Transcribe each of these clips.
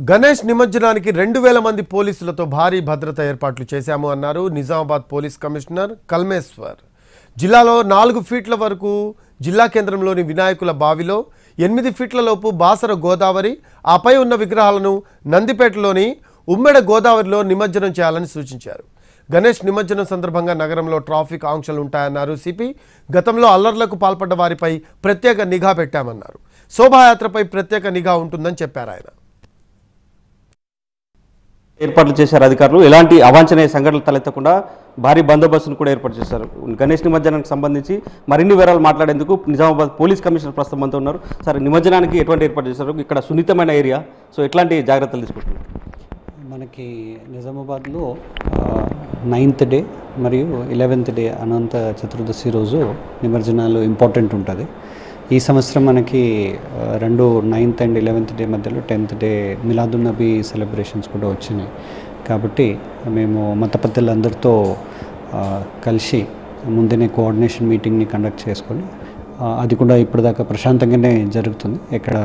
గణేష్ నిమజ్జనానికి 2000 మంది పోలీసులతో భారీ భద్రత ఏర్పాట్లు చేశాము అన్నారు నిజామాబాద్ పోలీస్ కమిషనర్ కల్మేశ్వర్. జిల్లాలో 4 ఫీట్ల వరకు జిల్లా కేంద్రంలోని వినాయకుల బావిలో 8 ఫీట్ల లోపు బాసర గోదావరి ఆపై ఉన్న విగ్రహాలను నందిపేటలోని ఉమ్మెడ గోదావరిలో నిమజ్జనం చేయాలని సూచించారు. గణేష్ నిమజ్జనం సందర్భంగా నగరంలో ట్రాఫిక్ ఆంక్షలు ఉంటాయన్నారు సిపి. గతంలో అల్లర్లకు పాల్పడ్డ వారిపై ప్రత్యేక నిఘా పెట్టామన్నారు. శోభాయాత్రపై ప్రత్యేక నిఘా ఉంటుందని చెప్పారు ఆయన. ఏర్పాట్లు చేశారు అధికారులు. ఎలాంటి అవాంఛనీయ సంఘటనలు తలెత్తకుండా భారీ బందోబస్తును కూడా ఏర్పాటు చేశారు. గణేష్ నిమజ్జనానికి సంబంధించి మరిన్ని వివరాలు మాట్లాడేందుకు నిజామాబాద్ పోలీస్ కమిషనర్ ప్రస్తుతం మనతో ఉన్నారు. సార్, నిమజ్జనానికి ఎటువంటి ఏర్పాటు చేశారు? ఇక్కడ సున్నితమైన ఏరియా, సో ఎట్లాంటి జాగ్రత్తలు తీసుకుంటున్నారు? మనకి నిజామాబాద్లో 9th డే మరియు 11th డే అనంత చతుర్దశి రోజు నిమజ్జనాలు ఇంపార్టెంట్ ఉంటుంది. ఈ సంవత్సరం మనకి 9th అండ్ 11th డే మధ్యలో 10th day Milad-un Nabi celebrations కూడా వచ్చినాయి. కాబట్టి మేము మత పెద్దలందరితో కలిసి ముందునే కోఆర్డినేషన్ మీటింగ్ని కండక్ట్ చేసుకొని అది కూడా ఇప్పటిదాకా ప్రశాంతంగానే జరుగుతుంది. ఎక్కడ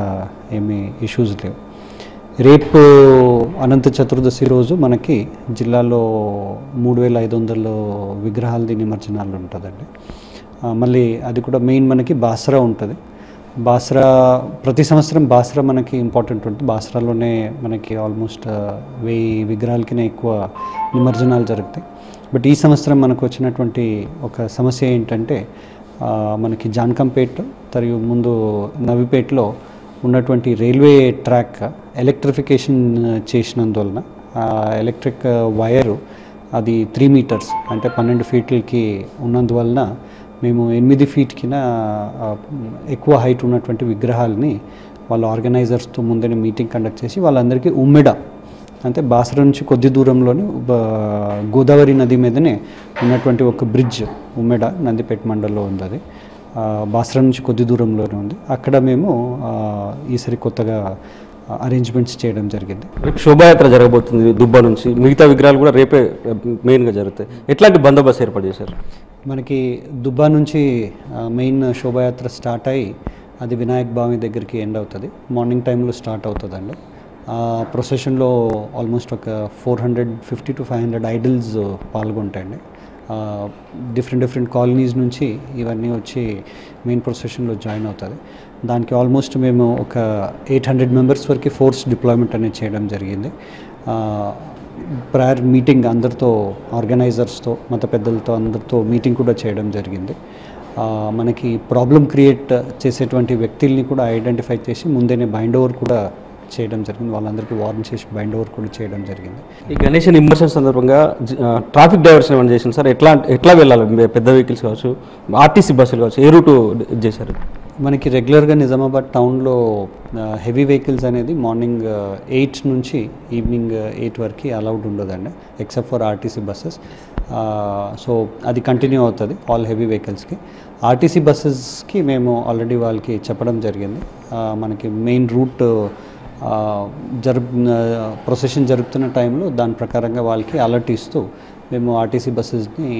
ఏమీ ఇష్యూస్ లేవు. రేపు అనంత చతుర్దశి రోజు మనకి జిల్లాలో 3500 విగ్రహాలది నిమజ్జనాలు ఉంటుందండి. మళ్ళీ అది కూడా మెయిన్ మనకి బాసరా ఉంటుంది. బాసరా ప్రతి సంవత్సరం బాసరా మనకి ఇంపార్టెంట్ ఉంటుంది. బాసరాలోనే మనకి ఆల్మోస్ట్ 1000 విగ్రహాలకినే ఎక్కువ నిమజ్జనాలు జరుగుతాయి. బట్ ఈ సంవత్సరం మనకు వచ్చినటువంటి ఒక సమస్య ఏంటంటే మనకి జాన్కంపేట్ మరియు ముందు నవిపేటలో ఉన్నటువంటి రైల్వే ట్రాక్ ఎలక్ట్రిఫికేషన్ చేసినందువలన ఎలక్ట్రిక్ వైరు అది 3 మీటర్స్ అంటే 12 ఫీట్లకి ఉన్నందువలన మేము 8 ఫీట్కిన ఎక్కువ హైట్ ఉన్నటువంటి విగ్రహాలని వాళ్ళ ఆర్గనైజర్స్తో ముందే మీటింగ్ కండక్ట్ చేసి వాళ్ళందరికీ ఉమ్మెడ అంటే బాసర నుంచి కొద్ది దూరంలోని గోదావరి నది మీదనే ఉన్నటువంటి ఒక బ్రిడ్జ్ ఉమ్మెడ నందిపేట మండలంలో ఉంది. అది బాసర నుంచి కొద్ది దూరంలోనే ఉంది. అక్కడ మేము ఈసారి కొత్తగా అరేంజ్మెంట్స్ చేయడం జరిగింది. రేపు శోభాయాత్ర జరగబోతుంది దుబ్బా నుంచి. మిగతా విగ్రహాలు కూడా రేపే మెయిన్గా జరుగుతాయి. ఎట్లాంటి బందోబస్తు ఏర్పాటు చేశారు? మనకి దుబ్బా నుంచి మెయిన్ శోభాయాత్ర స్టార్ట్ అయ్యి అది వినాయక్ బావి దగ్గరికి ఎండ్ అవుతుంది. మార్నింగ్ టైంలో స్టార్ట్ అవుతుందండి. ప్రొసెషన్లో ఆల్మోస్ట్ ఒక 450 to 500 ఐడల్స్ పాల్గొంటాయండి. డిఫరెంట్ కాలనీస్ నుంచి ఇవన్నీ వచ్చి మెయిన్ ప్రొసెషన్లో జాయిన్ అవుతుంది. దానికి ఆల్మోస్ట్ మేము ఒక 800 మెంబర్స్ వరకు ఫోర్స్ డిప్లాయ్మెంట్ అనేది చేయడం జరిగింది. ప్రయర్ మీటింగ్ అందరితో ఆర్గనైజర్స్తో మత పెద్దలతో అందరితో మీటింగ్ కూడా చేయడం జరిగింది. మనకి ప్రాబ్లం క్రియేట్ చేసేటువంటి వ్యక్తుల్ని కూడా ఐడెంటిఫై చేసి ముందేనే బైండ్ ఓవర్ కూడా చేయడం జరిగింది. వాళ్ళందరికీ వార్న్ చేసి బైండ్ ఓవర్ కూడా చేయడం జరిగింది. ఈ గణేష్ నిమజ్జనం సందర్భంగా ట్రాఫిక్ డైవర్షన్ ఏమైనా చేసింది సార్? ఎట్లా వెళ్ళాలి? పెద్ద వెహికల్స్ కావచ్చు, ఆర్టీసీ బస్సులు కావచ్చు, ఏ రూటు చేశారు? మనకి రెగ్యులర్గా నిజామాబాద్ టౌన్లో హెవీ వెహికల్స్ అనేది మార్నింగ్ 8 నుంచి ఈవినింగ్ 8 వరకు అలౌడ్ ఉండదండి, except for RTC buses. So అది కంటిన్యూ అవుతుంది ఆల్ హెవీ వెహికల్స్కి. ఆర్టీసీ బస్సెస్కి మేము ఆల్రెడీ వాళ్ళకి చెప్పడం జరిగింది. మనకి మెయిన్ రూట్ ప్రొసెషన్ జరుగుతున్న టైంలో దాని ప్రకారంగా వాళ్ళకి అలర్ట్ ఇస్తూ మేము ఆర్టీసీ బస్సెస్ని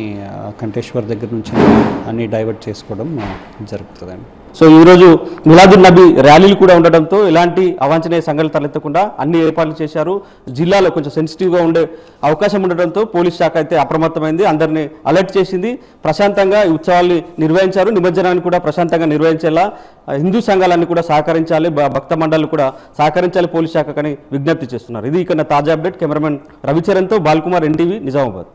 కంటేశ్వర్ దగ్గర నుంచి అన్నీ డైవర్ట్ చేసుకోవడం జరుగుతుందండి. సో ఈరోజు మిలాదున్ నబీ ర్యాలీలు కూడా ఉండడంతో ఎలాంటి అవాంఛనీయ సంఘటనలు తలెత్తకుండా అన్ని ఏర్పాట్లు చేశారు. జిల్లాలో కొంచెం సెన్సిటివ్గా ఉండే అవకాశం ఉండడంతో పోలీస్ శాఖ అయితే అప్రమత్తమైంది, అందరినీ అలర్ట్ చేసింది. ప్రశాంతంగా ఈ ఉత్సవాల్ని నిర్వహించారు. నిమజ్జనాన్ని కూడా ప్రశాంతంగా నిర్వహించేలా హిందూ సంఘాలన్నీ కూడా సహకరించాలి, భక్త మండళ్ళు కూడా సహకరించాలి పోలీస్ శాఖకని విజ్ఞప్తి చేస్తున్నారు. ఇది ఇక్కడ తాజా అప్డేట్. కెమెరామెన్ రవిచరణ్తో బాల్కుమార్, NTV, నిజామాబాద్.